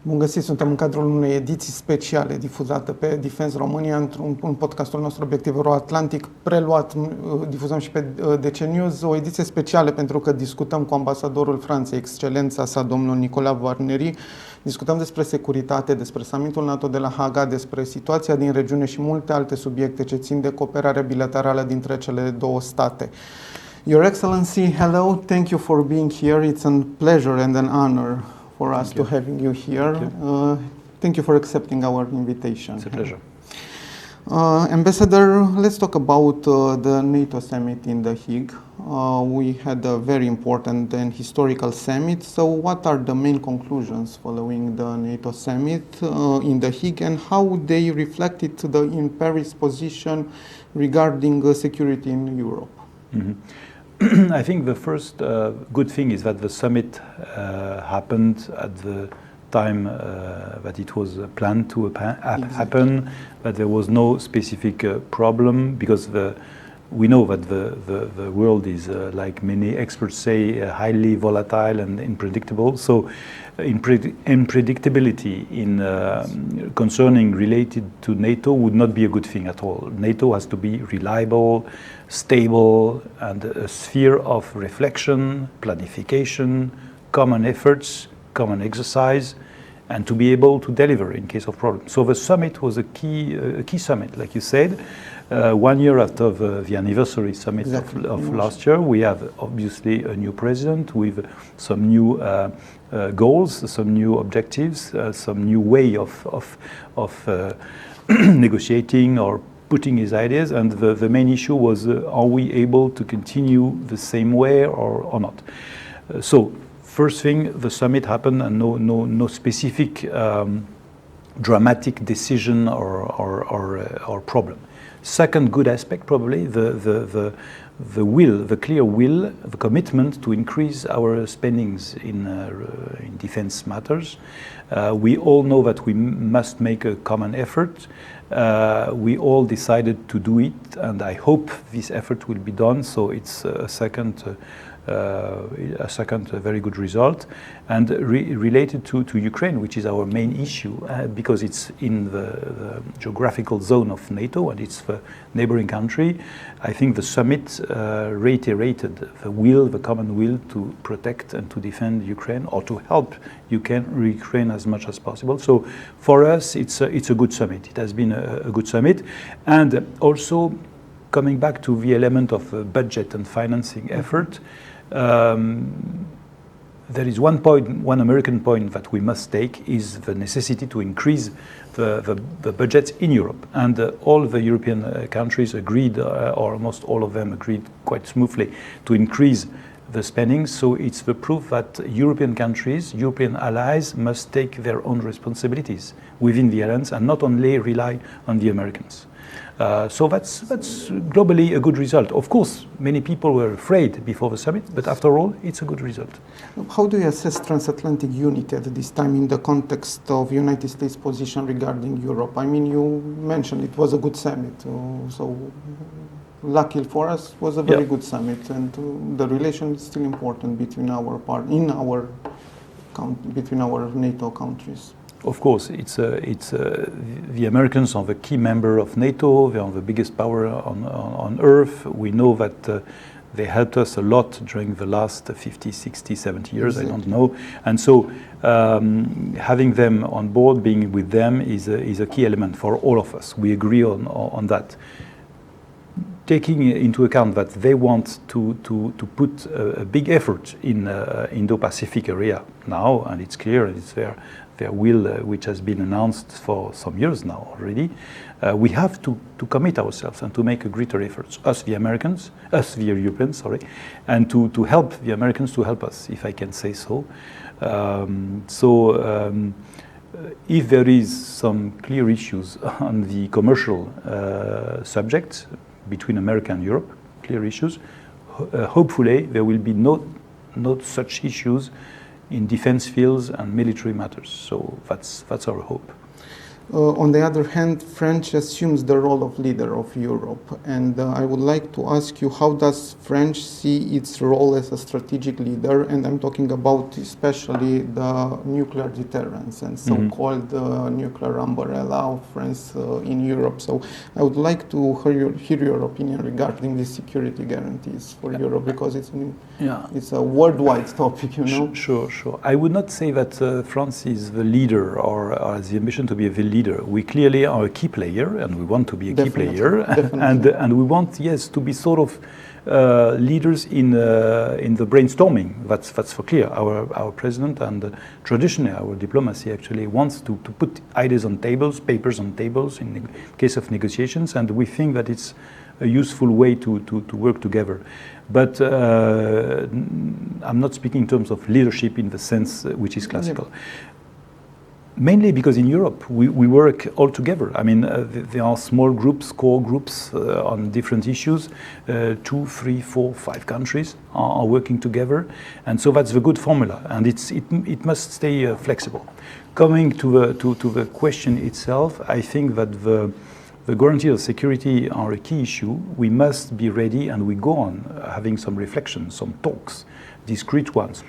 Bun găsit, suntem în cadrul unei ediții speciale difuzate pe Defense România într-un podcastul nostru Obiectiv EuroAtlantic, preluat, difuzăm și pe DC News, o ediție specială pentru că discutăm cu ambasadorul Franței, Excelenţa Sa domnul Nicolas Warnery, discutăm despre securitate, despre Summitul NATO de la Haga, despre situația din regiune și multe alte subiecte ce țin de cooperarea bilaterală dintre cele două state. Your Excellency, hello, thank you for being here. It's a pleasure and an honor for us to having you here. Thank you for accepting our invitation. It's a pleasure. Ambassador, let's talk about the NATO summit in The Hague. We had a very important and historical summit. So what are the main conclusions following the NATO summit in The Hague, and how they reflected in Paris' position regarding security in Europe? Mm-hmm. I think the first good thing is that the summit happened at the time that it was planned to happen, that there was no specific problem, because we know that the world is, like many experts say, highly volatile and unpredictable. So unpredictability concerning related to NATO would not be a good thing at all. NATO has to be reliable, stable, and a sphere of reflection, planification, common efforts, common exercise, and to be able to deliver in case of problems. So the summit was a key summit, like you said. 1 year after the anniversary summit of last year, we have obviously a new president with some new goals, some new objectives, some new way of negotiating or putting his ideas, and the main issue was, are we able to continue the same way or not? So first thing, the summit happened, and no specific dramatic decision or problem. Second good aspect, probably the will, the clear will, the commitment to increase our spendings in defense matters. We all know that we must make a common effort. We all decided to do it, and I hope this effort will be done. So it's a second very good result, and related to Ukraine, which is our main issue, because it's in the geographical zone of NATO and it's the neighboring country. I think the summit reiterated the common will to protect and to defend Ukraine, or to help Ukraine as much as possible. So for us, it's a good summit. It has been a good summit, and also coming back to the element of budget and financing effort. There is one American point that we must take, is the necessity to increase the budgets in Europe. And all the European countries agreed, or almost all of them agreed quite smoothly, to increase the spending. So it's the proof that European countries, European allies, must take their own responsibilities within the alliance and not only rely on the Americans. So that's globally a good result. Of course, many people were afraid before the summit, but after all, it's a good result. How do you assess transatlantic unity at this time in the context of United States' position regarding Europe? I mean, you mentioned it was a good summit, so lucky for us, it was a very good summit, and the relation is still important between between our NATO countries. Of course, the Americans are the key member of NATO. They are the biggest power on earth. We know that they helped us a lot during the last 50, 60, 70 years, exactly. I don't know. And so having them on board, being with them, is a key element for all of us. We agree on that. Taking into account that they want to put a big effort in Indo-Pacific area now, and it's clear, it's their will, which has been announced for some years now already. We have to commit ourselves and to make a greater effort, us the Europeans, and to help the Americans to help us, if I can say so. If there is some clear issues on the commercial subject between America and Europe, clear issues, hopefully there will be not such issues in defense fields and military matters. So that's our hope. On the other hand, France assumes the role of leader of Europe, and I would like to ask you, how does France see its role as a strategic leader? And I'm talking about especially the nuclear deterrence and so-called nuclear umbrella of France in Europe. So I would like to hear your opinion regarding these security guarantees for Europe, because it's a worldwide topic, you know. Sure. I would not say that France is the leader or has the ambition to be the leader. We clearly are a key player, and we want to be a key player, and we want, yes, to be sort of leaders in the brainstorming. That's for clear. Our president and traditionally our diplomacy actually wants to put ideas on tables, papers on tables in the case of negotiations, and we think that it's a useful way to work together. But I'm not speaking in terms of leadership in the sense which is classical. Yeah. Mainly because in Europe we work all together. I mean, there are small groups, core groups on different issues. 2, 3, 4, 5 countries are working together, and so that's the good formula. And it must stay flexible. Coming to the question itself, I think that the guarantee of security are a key issue. We must be ready, and we go on having some reflections, some talks, discrete ones,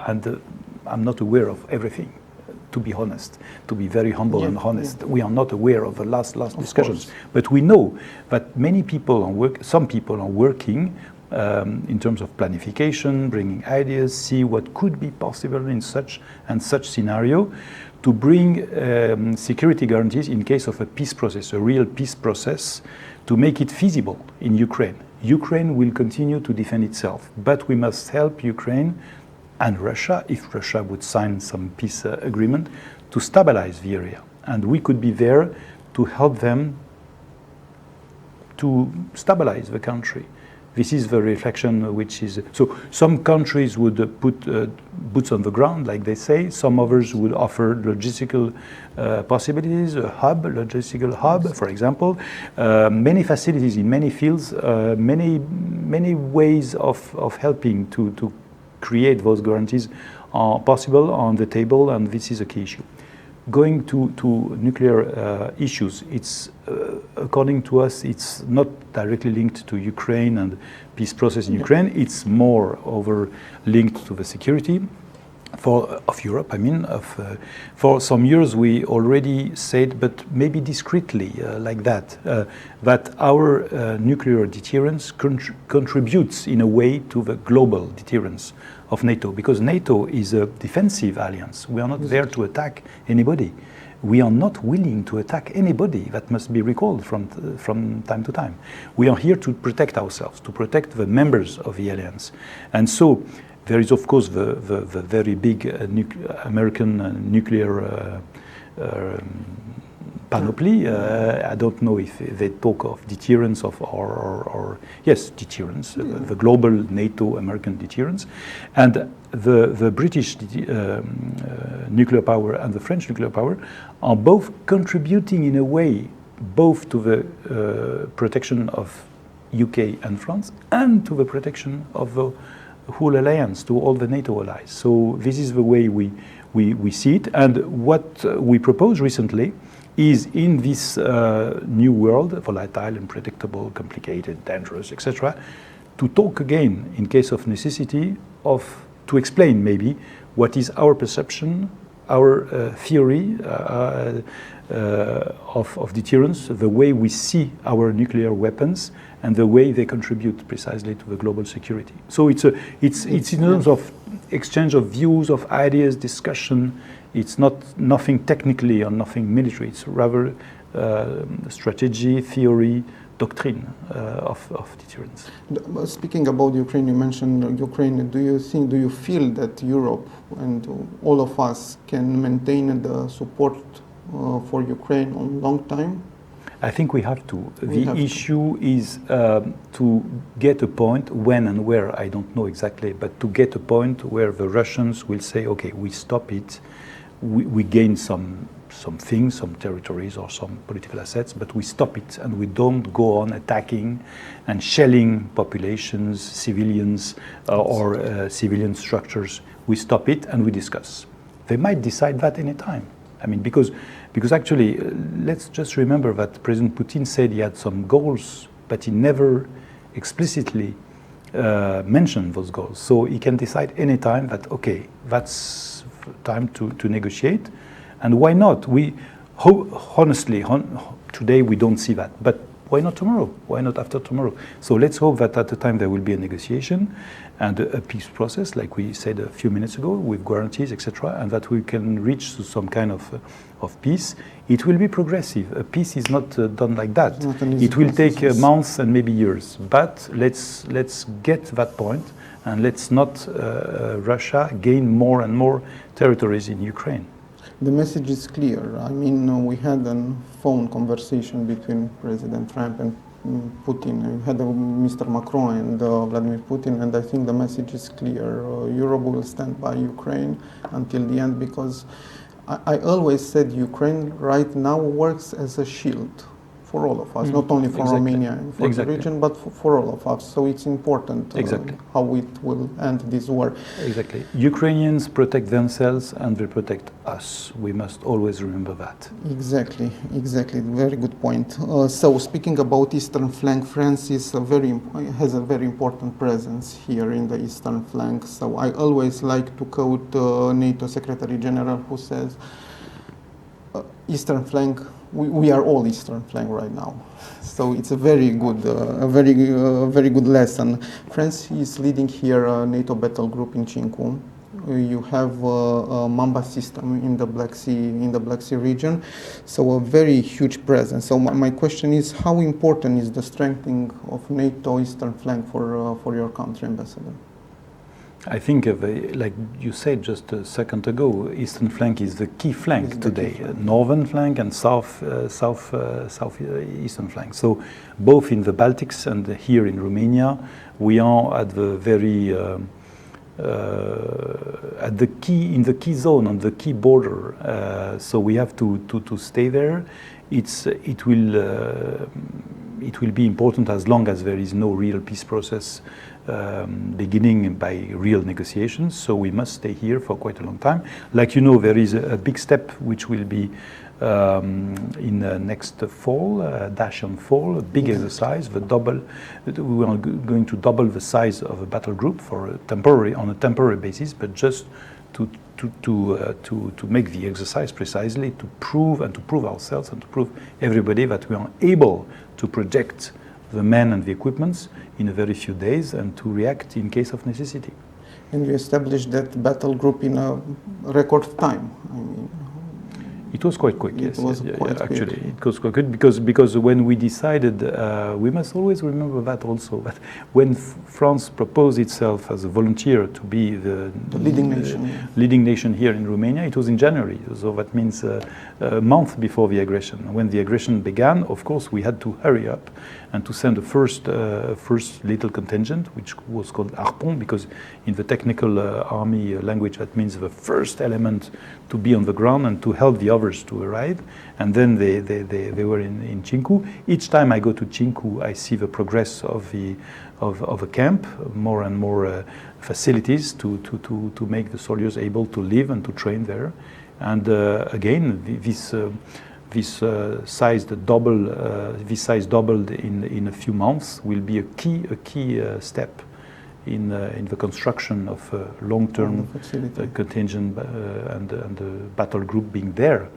and I'm not aware of everything. To be honest, to be very humble and honest, we are not aware of the last discussions, but we know that some people are working in terms of planification, bringing ideas, see what could be possible in such and such scenario, to bring security guarantees in case of a peace process, a real peace process, to make it feasible in Ukraine. Ukraine will continue to defend itself, but we must help Ukraine and Russia, if Russia would sign some peace agreement, to stabilize the area. And we could be there to help them to stabilize the country. This is the reflection which is... So some countries would put boots on the ground, like they say. Some others would offer logistical possibilities, a logistical hub, for example. Many facilities in many fields, many ways of helping to create those guarantees are possible on the table, and this is a key issue. Going to nuclear issues, it's according to us, it's not directly linked to Ukraine and peace process in Ukraine. It's more linked to the security of Europe. I mean, for some years we already said, but maybe discreetly like that, that our nuclear deterrence contributes in a way to the global deterrence of NATO, because NATO is a defensive alliance. We are not there to attack anybody. We are not willing to attack anybody. That must be recalled from time to time. We are here to protect ourselves, to protect the members of the alliance. And so there is, of course, the very big American nuclear panoply. I don't know if they talk of deterrence or yes, deterrence, the global NATO American deterrence, and the British nuclear power and the French nuclear power are both contributing in a way both to the protection of UK and France and to the protection of the whole alliance, to all the NATO allies. So this is the way we see it, and what we proposed recently is in this new world, volatile, unpredictable, complicated, dangerous, etc., to talk again, in case of necessity, to explain maybe what is our perception, our theory of deterrence, the way we see our nuclear weapons, and the way they contribute precisely to the global security. So it's in terms of exchange of views, of ideas, discussion. It's nothing technically or nothing military. It's rather strategy, theory, doctrine of deterrence. Speaking about Ukraine, you mentioned Ukraine. Do you feel that Europe and all of us can maintain the support for Ukraine on long time? I think we have to. The issue is to get a point, when and where, I don't know exactly, but to get a point where the Russians will say, okay, we stop it, we gain some things, some territories or some political assets, but we stop it and we don't go on attacking and shelling populations, civilians or civilian structures. We stop it and we discuss. They might decide that any time. I mean, because Because actually, let's just remember that President Putin said he had some goals, but he never explicitly mentioned those goals. So he can decide anytime that, okay, that's time to negotiate. And why not? Honestly, today we don't see that. But why not tomorrow? Why not after tomorrow? So let's hope that at the time there will be a negotiation and a peace process, like we said a few minutes ago, with guarantees, etc., and that we can reach to some kind of peace. It will be progressive. A peace is not done like that. It will take months and maybe years. But let's get that point, and let's not Russia gain more and more territories in Ukraine. The message is clear. I mean, we had a phone conversation between President Trump and Putin. We had Mr. Macron and Vladimir Putin, and I think the message is clear. Europe will stand by Ukraine until the end, because I always said Ukraine right now works as a shield for all of us, not only for Romania and for the region, but for all of us. So it's important how it will end this war. Exactly. Ukrainians protect themselves and they protect us. We must always remember that. Exactly. Very good point. So speaking about eastern flank, France has a very important presence here in the eastern flank. So I always like to quote NATO Secretary General, who says, eastern flank, we are all eastern flank right now. So it's a very good, very good lesson. France is leading here a NATO battle group in Cincu. You have a Mamba system in the Black Sea region, so a very huge presence. So my question is, how important is the strengthening of NATO eastern flank for your country, Ambassador? I think, like you said just a second ago, eastern flank is the key flank today. Northern flank and southeastern flank. So both in the Baltics and here in Romania, we are at the very in the key zone, on the key border. So we have to stay there. It will be important as long as there is no real peace process beginning by real negotiations. So we must stay here for quite a long time. Like you know, there is a big step which will be in next fall, Dacian fall, a big exercise. We are going to double the size of a battle group on a temporary basis, but just to make the exercise precisely to prove ourselves and to prove everybody that we are able to project the men and the equipments in a very few days and to react in case of necessity. And you established that battle group in a record time. I mean, it was quite quick. It was quite actually quick. It was quite good because when we decided, we must always remember that also. That when France proposed itself as a volunteer to be the leading nation here in Romania, it was in January. So that means a month before the aggression. When the aggression began, of course, we had to hurry up and to send the first little contingent, which was called Harpon, because in the technical army language, that means the first element to be on the ground and to help the others to arrive. And then they were in Cincu. Each time I go to Cincu, I see the progress of a camp, more and more facilities to make the soldiers able to live and to train there. And again, this size doubled in a few months will be a key step in the construction of a long-term contingent and the battle group being there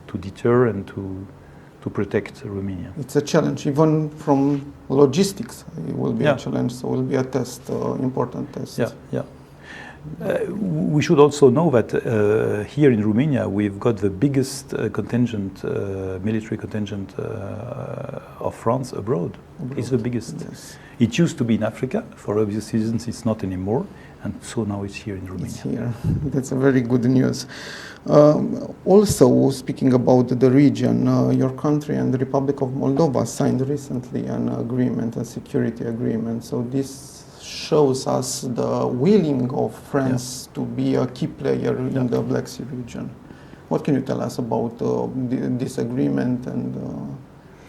to deter and to protect Romania. It's a challenge, even from logistics. It will be a challenge, so it will be a test, important test. Yeah. We should also know that here in Romania we've got the biggest military contingent of France abroad. It's the biggest. Yes. It used to be in Africa. For obvious reasons, it's not anymore. And so now it's here in Romania. It's here. That's a very good news. Also, speaking about the region, your country and the Republic of Moldova signed recently an agreement, a security agreement. So this shows us the willing of France to be a key player in the Black Sea region. What can you tell us about this agreement? And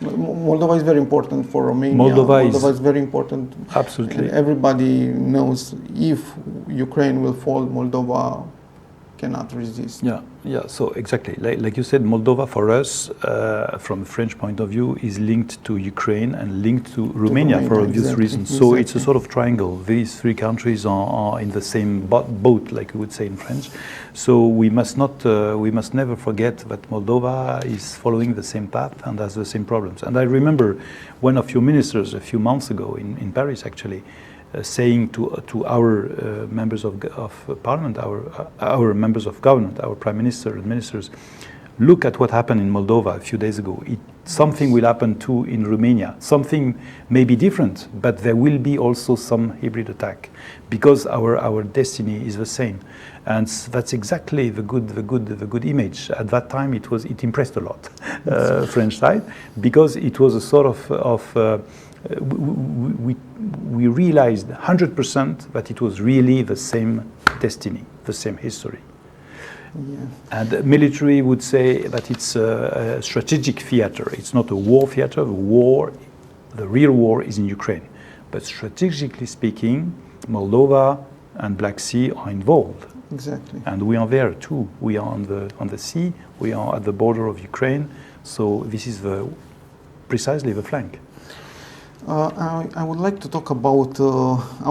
Moldova is very important for Romania. Moldova is very important. Absolutely. And everybody knows if Ukraine will fall, Moldova cannot resist. Yeah. So exactly, like you said, Moldova for us, from a French point of view, is linked to Ukraine and linked to Romania for obvious reasons. So it's a sort of triangle. These three countries are in the same boat, like we would say in French. So we must never forget that Moldova is following the same path and has the same problems. And I remember one of your ministers a few months ago in Paris, actually, saying to our members of parliament, our members of government, our prime minister and ministers, look at what happened in Moldova a few days ago. Something will happen too in Romania. Something may be different, but there will be also some hybrid attack, because our destiny is the same. And that's exactly the good image. At that time, it impressed a lot, French side, because it was a sort of we realized 100% that it was really the same destiny, the same history. Yeah. And the military would say that it's a strategic theater. It's not a war theater. The real war is in Ukraine. But strategically speaking, Moldova and Black Sea are involved. Exactly. And we are there too. We are on the sea. We are at the border of Ukraine. So this is precisely the flank. I would like to talk about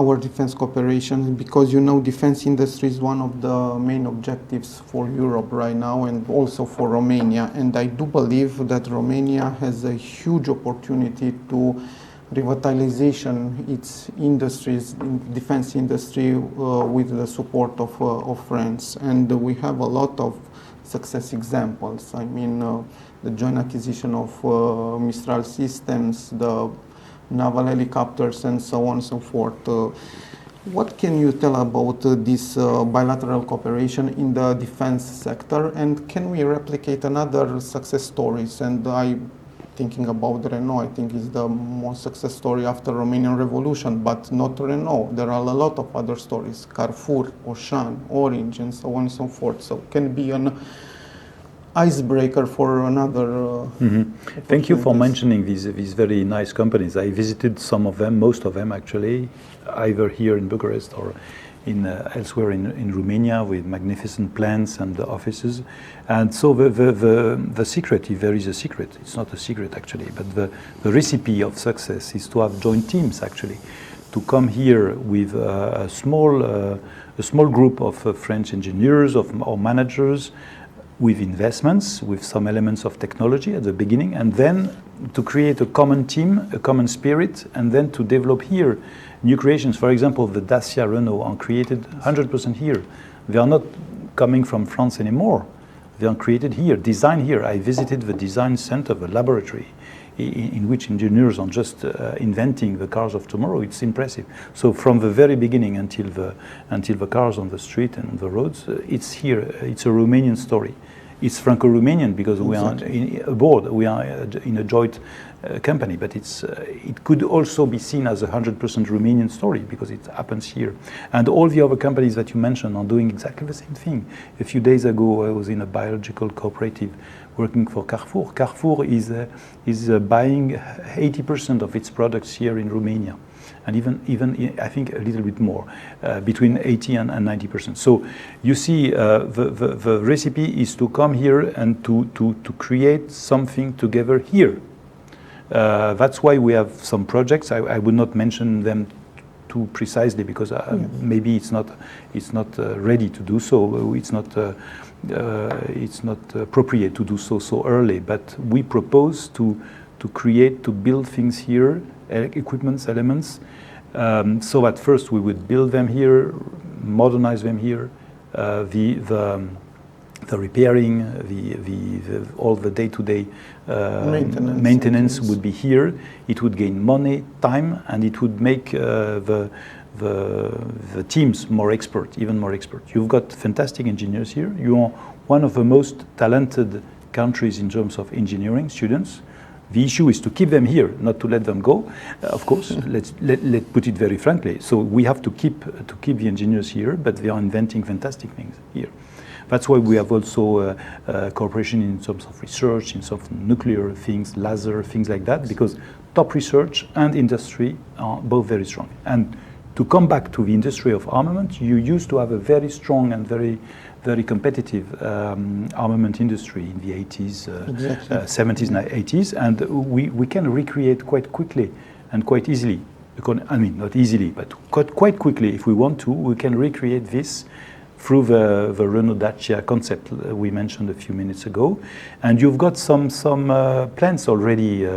our defense cooperation, because defense industry is one of the main objectives for Europe right now and also for Romania. And I do believe that Romania has a huge opportunity to revitalization its industries, defense industry, with the support of France. And we have a lot of success examples. I mean, the joint acquisition of Mistral systems, the naval helicopters, and so on and so forth. What can you tell about this bilateral cooperation in the defense sector, and can we replicate another success stories? And I'm thinking about Renault. I think is the most success story after Romanian Revolution, but not Renault. There are a lot of other stories: Carrefour, Auchan, Orange, and so on and so forth. So can be an icebreaker for another. Thank you for mentioning these very nice companies. I visited some of them, most of them actually, either here in Bucharest or elsewhere in Romania, with magnificent plants and offices. And so the secret, if there is a secret, it's not a secret actually, but the recipe of success is to have joint teams actually, to come here with a small group of French engineers or managers, with investments, with some elements of technology at the beginning, and then to create a common team, a common spirit, and then to develop here new creations. For example, the Dacia Renault are created 100% here. They are not coming from France anymore. They are created here, designed here. I visited the design center, the laboratory, in which engineers are just inventing the cars of tomorrow. It's impressive. So from the very beginning until the cars on the street and on the roads, it's here. It's a Romanian story. It's Franco-Romanian because we are aboard. We are in a joint company, but it could also be seen as a 100% Romanian story because it happens here. And all the other companies that you mentioned are doing exactly the same thing. A few days ago, I was in a biological cooperative working for Carrefour. Carrefour is buying 80% of its products here in Romania, and even I think a little bit more, between 80 and 90%. So you see, the recipe is to come here and to create something together here. That's why we have some projects. I would not mention them too precisely because maybe it's not ready to do so. It's not appropriate to do so early. But we propose to build things here, equipments, elements. So at first we would build them here, modernize them here. The repairing, all the day-to-day maintenance would be here. It would gain money, time, and it would make the teams more expert, even more expert. You've got fantastic engineers here. You are one of the most talented countries in terms of engineering students. The issue is to keep them here, not to let them go. Of course, let's put it very frankly. So we have to keep the engineers here, but they are inventing fantastic things here. That's why we have also cooperation in terms of research, in some nuclear things, laser, things like that, because top research and industry are both very strong. And to come back to the industry of armament, you used to have a very strong and very very competitive armament industry in the 80s, Exactly. 70s, and 80s, and we can recreate quite quickly and quite easily. I mean, not easily, but quite quickly, if we want to, we can recreate this through the Renault Dacia concept we mentioned a few minutes ago. And you've got some plants already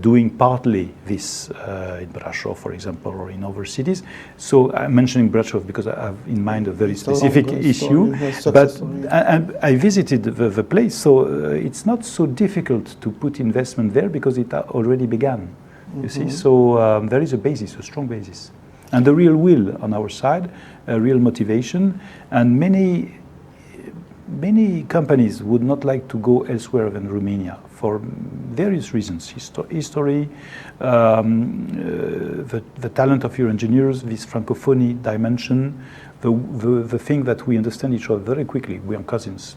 doing partly this in Brașov, for example, or in other cities. So I'm mentioning Brașov because I have in mind a very specific issue. But I visited the place, so it's not so difficult to put investment there because it already began. You see, so there is a basis, a strong basis. And the real will on our side, a real motivation, and many companies would not like to go elsewhere than Romania for various reasons. History, the talent of your engineers, this francophony dimension, the thing that we understand each other very quickly. We are cousins,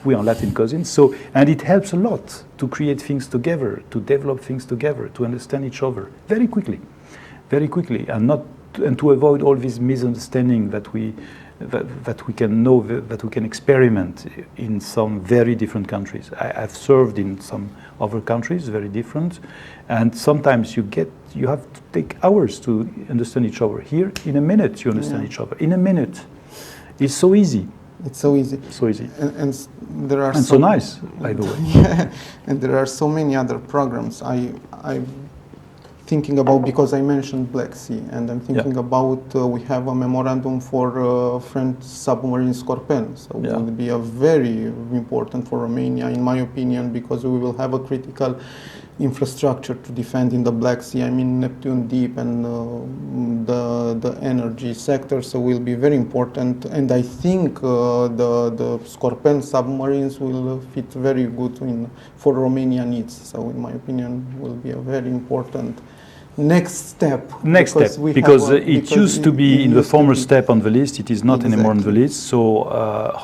we are Latin cousins. So, and it helps a lot to create things together, to develop things together, to understand each other very quickly, and to avoid all this misunderstanding that we can know, that we can experiment in some very different countries. I've served in some other countries, very different, and sometimes you have to take hours to understand each other. Here, in a minute, you understand each other. In a minute, it's so easy. It's so easy. So easy. And there are so nice, by the way. Yeah, and there are so many other programs. I'm thinking about, because I mentioned Black Sea, and I'm thinking about we have a memorandum for French submarine Scorpion. So it will be a very important for Romania, in my opinion, because we will have a critical infrastructure to defend in the Black Sea. I mean, Neptune Deep and the energy sector, so will be very important. And I think the Scorpion submarines will fit very good for Romania needs. So in my opinion, will be a very important next step. Because it used to be in the former step on the list. It is not anymore on the list. So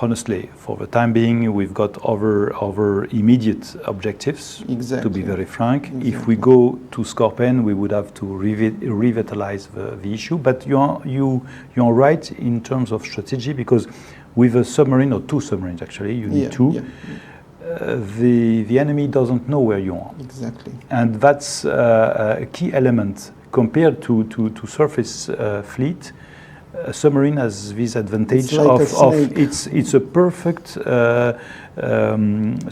honestly, for the time being, we've got other immediate objectives. To be very frank, if we go to Scorpion, we would have to revitalize the issue. But you're right in terms of strategy, because with a submarine, or two submarines actually, you need two. The enemy doesn't know where you are. Exactly. And that's a key element compared to surface fleet. A submarine has this advantage it's a perfect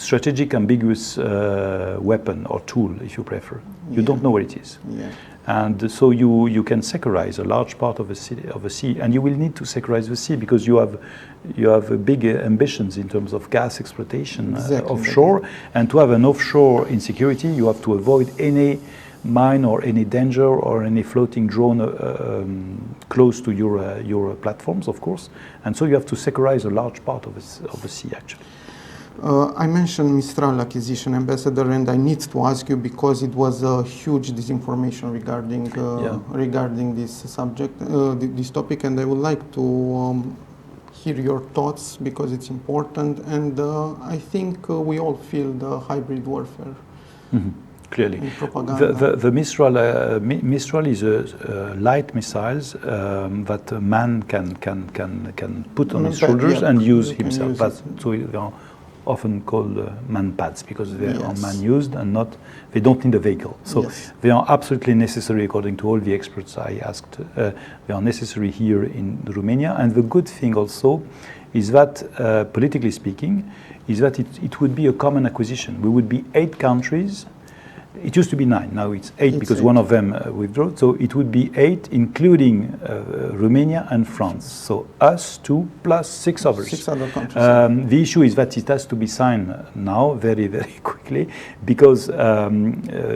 strategic ambiguous weapon or tool, if you prefer. You don't know where it is. And so you can securize a large part of the sea, and you will need to securize the sea because you have big ambitions in terms of gas exploitation offshore, and to have an offshore insecurity, you have to avoid any mine or any danger or any floating drone close to your platforms, of course, and so you have to securize a large part of the sea actually. I mentioned Mistral acquisition, Ambassador, and I need to ask you because it was a huge disinformation regarding this subject, this topic, and I would like to hear your thoughts because it's important, and I think we all feel the hybrid warfare. Clearly, the Mistral is a light missiles that a man can put on his shoulders and use himself. So they are often called man pads because they are man used and they don't need a vehicle. So they are absolutely necessary according to all the experts I asked. They are necessary here in Romania. And the good thing also is that, politically speaking, is that it would be a common acquisition. We would be 8 countries. It used to be 9, now it's 8 because one of them withdrew. So it would be 8, including Romania and France. So us 2 plus 6 others. 6 other countries. The issue is that it has to be signed now very, very quickly because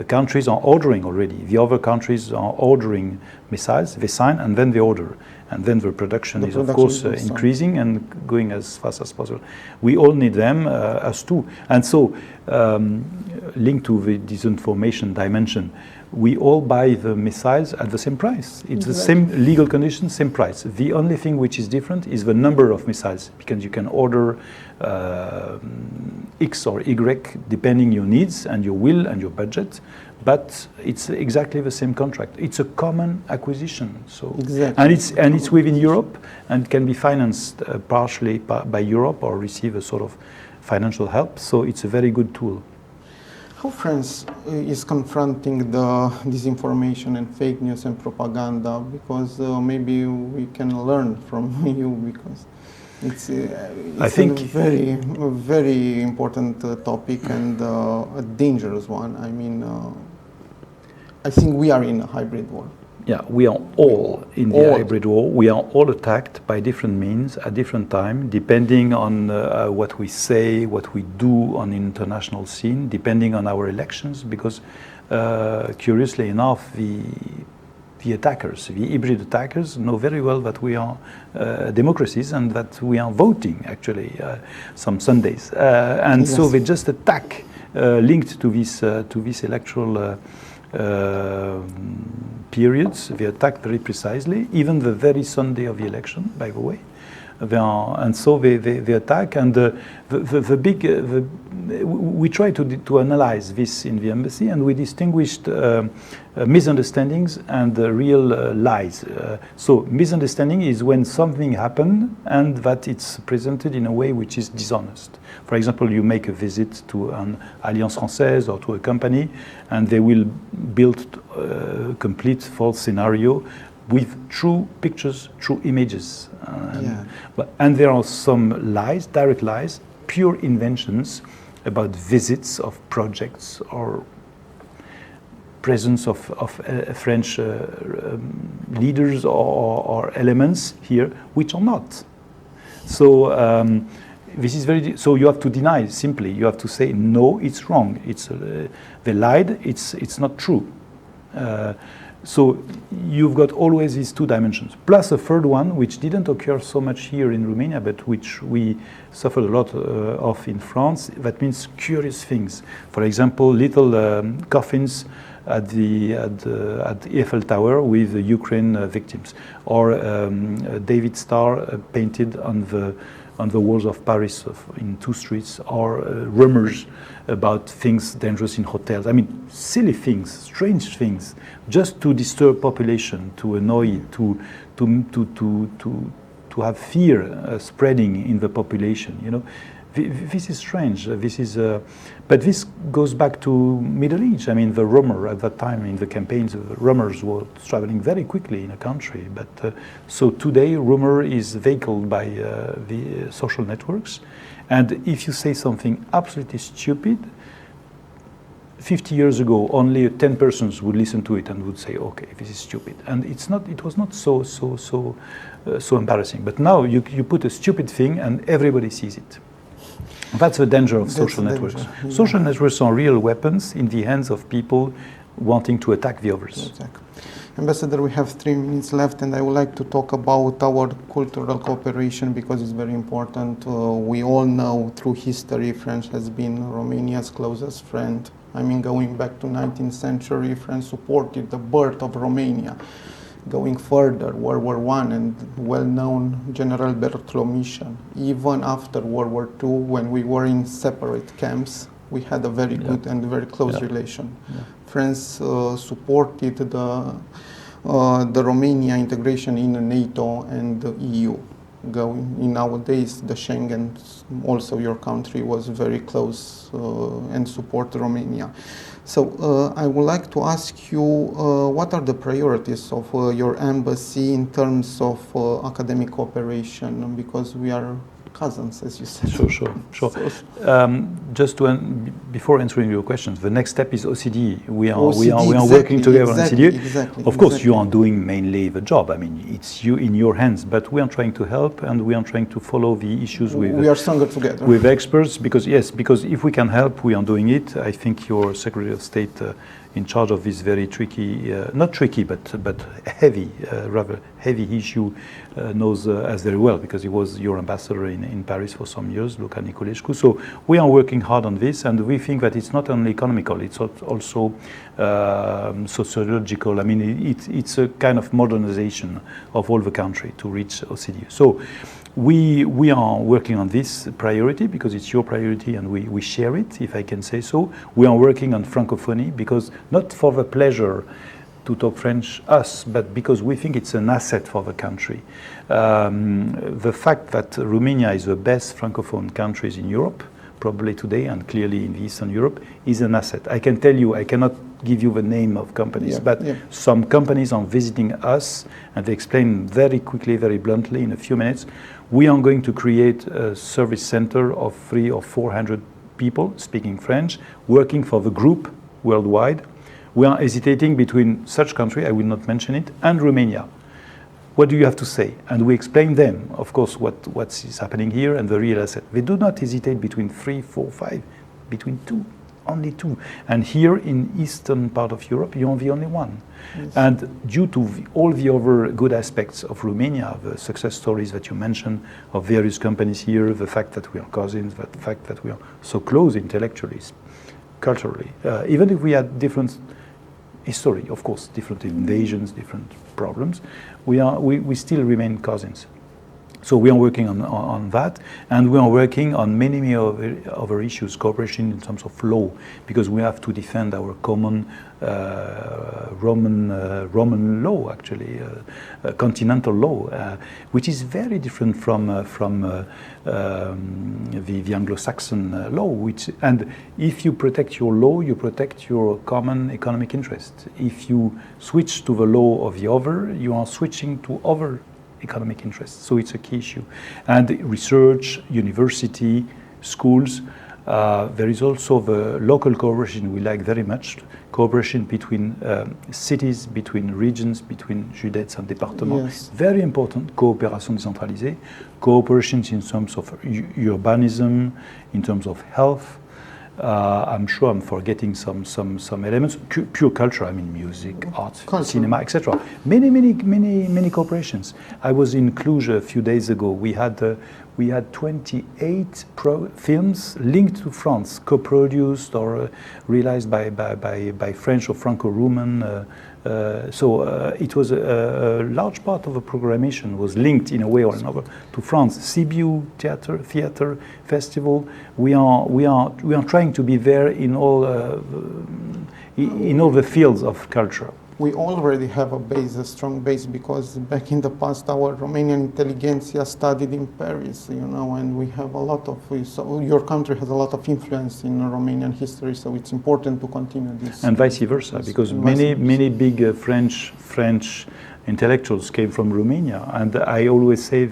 countries are ordering already. The other countries are ordering missiles. They sign and then they order. And then the production is, of course, increasing and going as fast as possible. We all need them, us too. And so, linked to the disinformation dimension, we all buy the missiles at the same price. It's the same legal conditions, same price. The only thing which is different is the number of missiles, because you can order X or Y depending your needs and your will and your budget. but it's exactly the same contract. It's a common acquisition. So Exactly. and it's within Europe and can be financed partially by Europe or receive a sort of financial help. So it's a very good tool. How France is confronting the disinformation and fake news and propaganda? Because maybe we can learn from you, because it's I think a very important topic and a dangerous one. I mean, I think we are in a hybrid war. Yeah, we are all in the hybrid war. We are all attacked by different means at different time, depending on what we say, what we do on the international scene, depending on our elections, because curiously enough, the attackers, the hybrid attackers, know very well that we are democracies and that we are voting, actually, some Sundays. And Yes. so they just attack linked to this electoral periods. They attack very precisely, even the very Sunday of the election, by the way. And so they attack, and we try to analyze this in the embassy, and we distinguished misunderstandings and real lies. So misunderstanding is when something happened and that it's presented in a way which is dishonest. For example, you make a visit to an Aliança Française or to a company, and they will build a complete false scenario with true pictures, true images. And there are some lies, direct lies, pure inventions about visits of projects or presence of French leaders or elements here, which are not. So this is so you have to deny simply. You have to say, no, it's wrong. They lied. It's not true. So you've got always these two dimensions, plus a third one, which didn't occur so much here in Romania, but which we suffered a lot of in France. That means curious things. For example, little coffins at the Eiffel Tower with the Ukraine victims, or David Star painted on the walls of Paris in 2 streets, or rumors about things dangerous in hotels. I mean, silly things, strange things, just to disturb population, to annoy, to have fear spreading in the population. You know, this is strange. But this goes back to Middle East. I mean, the rumor at that time in the campaigns, the rumors were traveling very quickly in a country. But so today, rumor is vehicled by the social networks, and if you say something absolutely stupid, 50 years ago, only 10 persons would listen to it and would say, "Okay, this is stupid," and it was not so embarrassing. But now you put a stupid thing and everybody sees it. That's the danger of social networks. Yeah. Social networks are real weapons in the hands of people wanting to attack the others. Exactly. Ambassador, we have 3 minutes left, and I would like to talk about our cultural cooperation, because it's very important. We all know through history France has been Romania's closest friend. I mean, going back to 19th century, France supported the birth of Romania. Going further, World War I and well-known General Bertlomishan. Even after World War II, when we were in separate camps, we had a very good and very close relation. Yeah. France supported the Romania integration in NATO and the EU. Nowadays, the Schengen, also your country, was very close and support Romania. So I would like to ask you, what are the priorities of your embassy in terms of academic cooperation? Because we are cousins, as you said. Sure. Just before answering your questions, the next step is OCDE. We are working together on OCDE. Of course, you are doing mainly the job. I mean, it's in your hands. But we are trying to help, and we are trying to follow the issues with. We are stronger together with experts, because if we can help, we are doing it. I think your Secretary of State, in charge of this very tricky, not tricky, but heavy, rather heavy issue, knows as very well, because he was your ambassador in Paris for some years, Luca Nicolescu. So we are working hard on this, and we think that it's not only economical, it's also sociological. I mean, it's a kind of modernization of all the country to reach OCDE. So we are working on this priority because it's your priority and we share it, if I can say so. We are working on Francophonie because not for the pleasure to talk French, us, but because we think it's an asset for the country. The fact that Romania is the best Francophone countries in Europe, probably today and clearly in Eastern Europe, is an asset. I can tell you, I cannot give you the name of companies, but some companies are visiting us and they explain very quickly, very bluntly in a few minutes, we are going to create a service center of 300 or 400 people speaking French, working for the group worldwide. We are hesitating between such country, I will not mention it, and Romania. What do you have to say? And we explain them, of course, what is happening here and the real asset. They do not hesitate between 3, 4, 5, between 2, only 2. And here in eastern part of Europe, you're the only one. Yes. And due to all the other good aspects of Romania, the success stories that you mentioned of various companies here, the fact that we are cousins, the fact that we are so close intellectually, culturally, even if we had different history, of course, different invasions, different problems, we still remain cousins. So we are working on that, and we are working on many other issues, cooperation in terms of law, because we have to defend our common Roman law, actually, continental law, which is very different from the Anglo-Saxon law. And if you protect your law, you protect your common economic interest. If you switch to the law of the other, you are switching to other economic interests. So it's a key issue. And research, university, schools. There is also the local cooperation we like very much. Cooperation between cities, between regions, between județ and départements. Yes. Very important, coopération décentralisée. Cooperation in terms of urbanism, in terms of health. I'm sure I'm forgetting some elements. Pure culture, I mean music, art, cinema, etc. Many cooperations. I was in Cluj a few days ago. We had 28 films linked to France, co-produced or realized by French or Franco-Roman. So it was a large part of the programmation was linked in a way or another to France. Sibiu theater festival. We are trying to be there in all the fields of culture. We already have a strong base, because back in the past our Romanian intelligentsia studied in Paris, and we have a lot of, so your country has a lot of influence in Romanian history, so it's important to continue this. And vice versa, because many big French intellectuals came from Romania, and I always say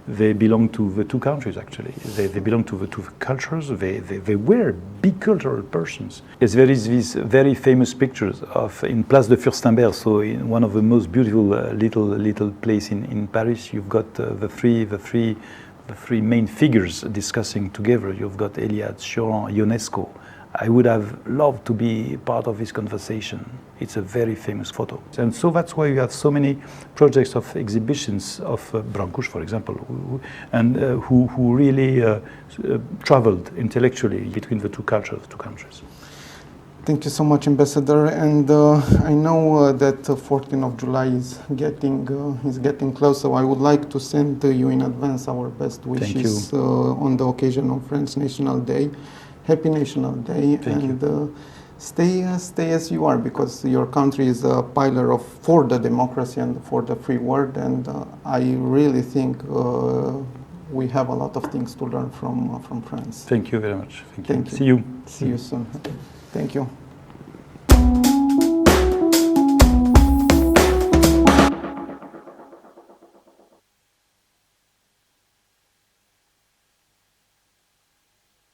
they belong to the two countries, actually. They belong to the two cultures. They were big cultural persons. Yes, there is these very famous pictures in Place de Furstenberg, so in one of the most beautiful little place in Paris. You've got the three main figures discussing together. You've got Eliade, Choran, Ionesco. I would have loved to be part of this conversation. It's a very famous photo. And so that's why you have so many projects of exhibitions of Brancuș, for example, who really traveled intellectually between the two cultures, the two countries. Thank you so much, Ambassador. And I know that 14th of July is getting close, so I would like to send you in advance our best wishes on the occasion of French National Day. Happy National Day. Thank you. Stay as you are, because your country is a pillar for the democracy and for the free world, and I really think we have a lot of things to learn from France. Thank you very much. Thank you. See you. See you soon. Thank you.